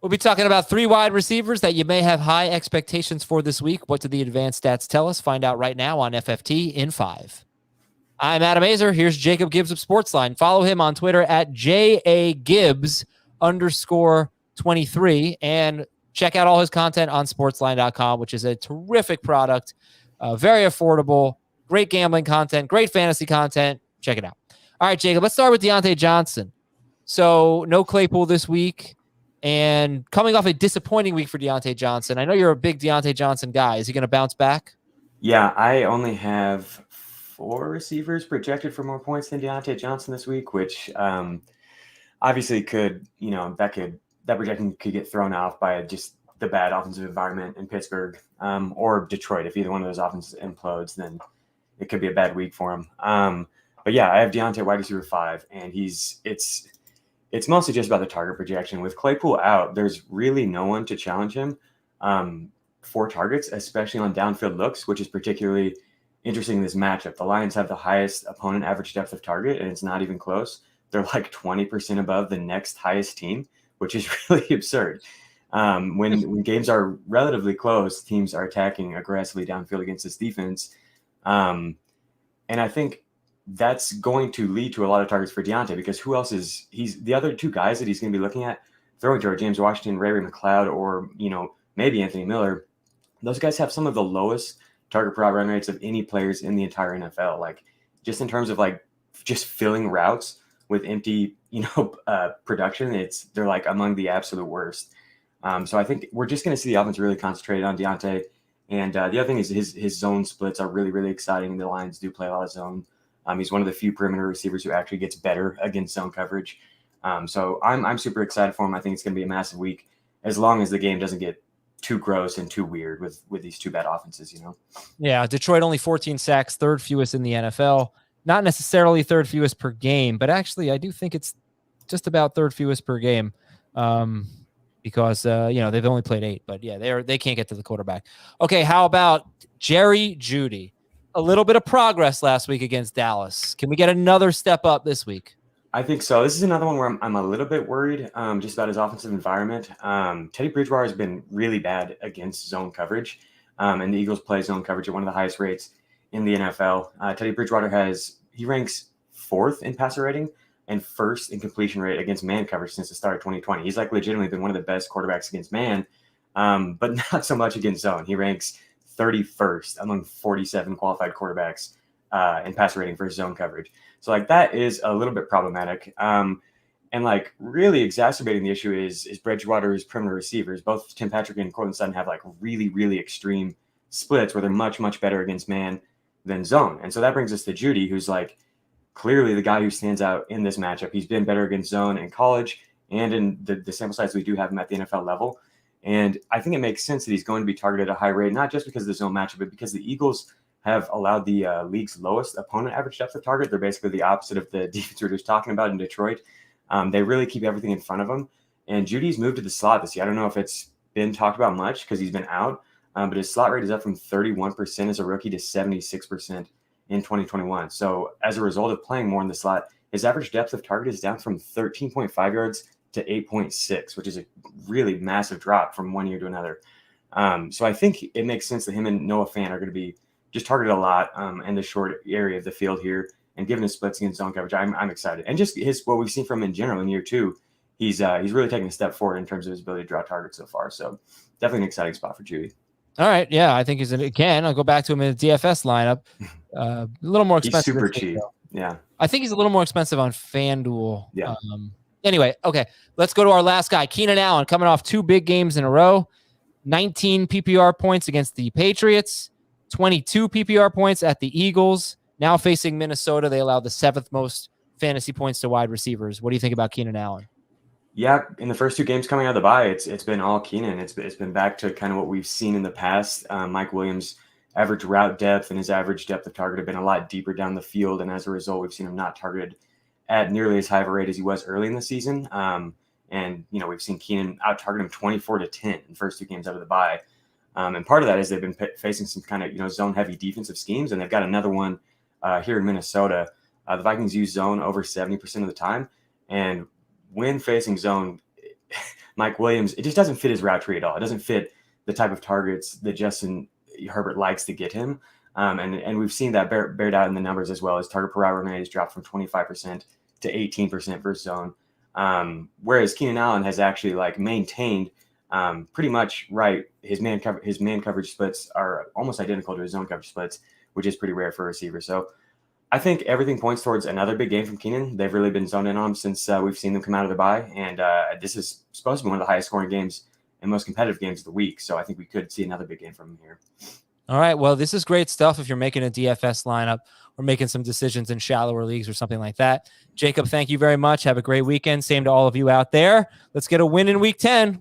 We'll be talking about 3 wide receivers that you may have high expectations for this week. What do the advanced stats tell us? Find out right now on FFT in 5. I'm Adam Azer. Here's Jacob Gibbs of Sportsline. Follow him on Twitter at JAGibbs_23 and check out all his content on sportsline.com, which is a terrific product, very affordable, great gambling content, great fantasy content. Check it out. All right, Jacob, let's start with DeAndre Johnson. So no Claypool this week and coming off a disappointing week for DeAndre Johnson. I know you're a big DeAndre Johnson guy. Is he going to bounce back? Yeah, I only have 4 receivers projected for more points than DeAndre Johnson this week, which obviously could, that projection could get thrown off by just the bad offensive environment in Pittsburgh or Detroit. If either one of those offenses implodes, then it could be a bad week for him. But yeah, I have DeAndre wide receiver 5, and it's mostly just about the target projection. With Claypool out, there's really no one to challenge him for targets, especially on downfield looks, which is particularly interesting in this matchup. The Lions have the highest opponent average depth of target, and it's not even close. They're like 20% above the next highest team, which is really absurd. When games are relatively close, teams are attacking aggressively downfield against this defense. And I think that's going to lead to a lot of targets for Deontay, because who else he's the other 2 guys that he's going to be looking at throwing to are James Washington, Ray McLeod, or, maybe Anthony Miller. Those guys have some of the lowest target per route run rates of any players in the entire NFL. Like, just in terms of just filling routes with empty, production, they're like among the absolute worst. So I think we're just going to see the offense really concentrated on Deontay. And the other thing is his zone splits are really, really exciting. The Lions do play a lot of zone. He's one of the few perimeter receivers who actually gets better against zone coverage. So I'm super excited for him. I think it's going to be a massive week, as long as the game doesn't get too gross and too weird with these 2 bad offenses, Yeah, Detroit only 14 sacks, 3rd fewest in the NFL. Not necessarily 3rd fewest per game, but actually I do think it's just about 3rd fewest per game because they've only played 8. But yeah, they can't get to the quarterback. Okay, how about Jerry Jeudy? A little bit of progress last week against Dallas. Can we get another step up this week? I think so. This is another one where I'm a little bit worried just about his offensive environment. Teddy Bridgewater has been really bad against zone coverage, and the Eagles play zone coverage at one of the highest rates in the NFL. Teddy Bridgewater ranks 4th in passer rating and 1st in completion rate against man coverage since the start of 2020. He's legitimately been one of the best quarterbacks against man, but not so much against zone. He ranks 31st among 47 qualified quarterbacks in passer rating for zone coverage. So that is a little bit problematic. And really exacerbating the issue is Bridgewater's perimeter receivers. Both Tim Patrick and Cortland Sutton have really, really extreme splits where they're much, much better against man than zone. And so that brings us to Jeudy, who's clearly the guy who stands out in this matchup. He's been better against zone in college and in the sample size we do have him at the NFL level. And I think it makes sense that he's going to be targeted at a high rate, not just because of the zone matchup, but because the Eagles have allowed the league's lowest opponent average depth of target. They're basically the opposite of the defense we were just talking about in Detroit. They really keep everything in front of them. And Judy's moved to the slot this year. I don't know if it's been talked about much because he's been out, but his slot rate is up from 31% as a rookie to 76% in 2021. So as a result of playing more in the slot, his average depth of target is down from 13.5 yards to 8.6, which is a really massive drop from one year to another. So I think it makes sense that him and Noah Fant are going to be just targeted a lot in the short area of the field here. And given his splits against zone coverage, I'm excited. And just what we've seen from him in general in year 2, he's really taking a step forward in terms of his ability to draw targets so far. So definitely an exciting spot for Jeudy. All right. Yeah, I think I'll go back to him in the DFS lineup. A little more expensive. He's super cheap. Yeah. I think he's a little more expensive on FanDuel. Yeah. Anyway, okay. Let's go to our last guy, Keenan Allen, coming off 2 big games in a row. 19 PPR points against the Patriots, 22 PPR points at the Eagles. Now facing Minnesota, they allow the 7th most fantasy points to wide receivers. What do you think about Keenan Allen? Yeah, in the first 2 games coming out of the bye, it's been all Keenan. It's been back to kind of what we've seen in the past. Mike Williams' average route depth and his average depth of target have been a lot deeper down the field, and as a result, we've seen him not targeted at nearly as high of a rate as he was early in the season. And we've seen Keenan out target him 24-10 in the first 2 games out of the bye. And part of that is they've been facing some kind of zone heavy defensive schemes, and they've got another one here in Minnesota. The Vikings use zone over 70% of the time, and when facing zone, Mike Williams, it just doesn't fit his route tree at all. It doesn't fit the type of targets that Justin Herbert likes to get him. And we've seen that bared out in the numbers as well. His target per route run has dropped from 25% to 18% versus zone. Whereas Keenan Allen has actually like maintained pretty much right. His man coverage splits are almost identical to his zone coverage splits, which is pretty rare for a receiver. So I think everything points towards another big game from Keenan. They've really been zoned in on him since we've seen them come out of the bye. And this is supposed to be one of the highest scoring games and most competitive games of the week. So I think we could see another big game from him here. All right. Well, this is great stuff if you're making a DFS lineup or making some decisions in shallower leagues or something like that. Jacob, thank you very much. Have a great weekend. Same to all of you out there. Let's get a win in week 10. We'll